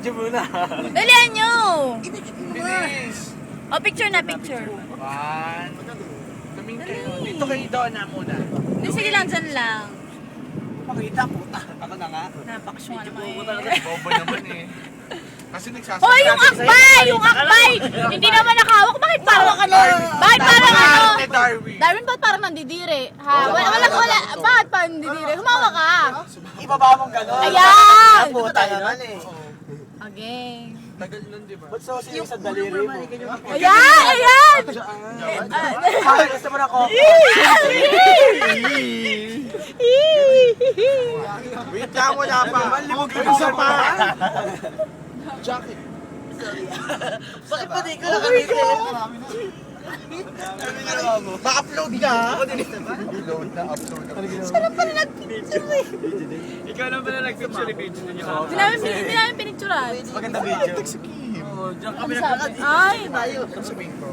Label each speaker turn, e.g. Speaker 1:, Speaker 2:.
Speaker 1: Video muna.
Speaker 2: Dalihan nyo!
Speaker 1: Bilis!
Speaker 2: O, picture na, picture.
Speaker 1: One. Tumingin kayo. Dito kayo doon na muna.
Speaker 2: Hindi, sige lang, dyan lang.
Speaker 1: Pakita, puta. Ako na nga.
Speaker 2: Napakasyo nga naman
Speaker 1: Bobo
Speaker 2: eh.
Speaker 1: talaga. Bobo naman eh. Kasi nagsasabi.
Speaker 2: Hoy, yung akbay! Yung akbay! Hindi naman nakahawak. Bakit parang Bakit parang ano?
Speaker 1: Darwin.
Speaker 2: Darwin, ba't parang nandidiri? Ha? Wala. Bakit parang nandidiri? Humawa ka.
Speaker 3: Ibaba mong gano'n.
Speaker 2: Ayan!
Speaker 3: Puta naman eh.
Speaker 2: Again.
Speaker 1: Tagal nun, di ba?
Speaker 3: Ba't so yung sa daliri mo?
Speaker 2: Ayan! Ayan!
Speaker 3: Bakit gusto mo na ko?
Speaker 1: Wait lang, wala pa. Isa pa. Jacket.
Speaker 3: Bakit pa di ka nakamitin?
Speaker 1: Ma-upload ka? Upload na, upload na.
Speaker 2: Ano pala nag-picture eh?
Speaker 4: Ikaw lang pala nag-picture video ninyo.
Speaker 2: Hindi namin pinicturan.
Speaker 3: Maganda video.
Speaker 1: Text si Kim.
Speaker 4: Diyan kami
Speaker 2: Ano sabi? Ay!
Speaker 1: Sabihin ko.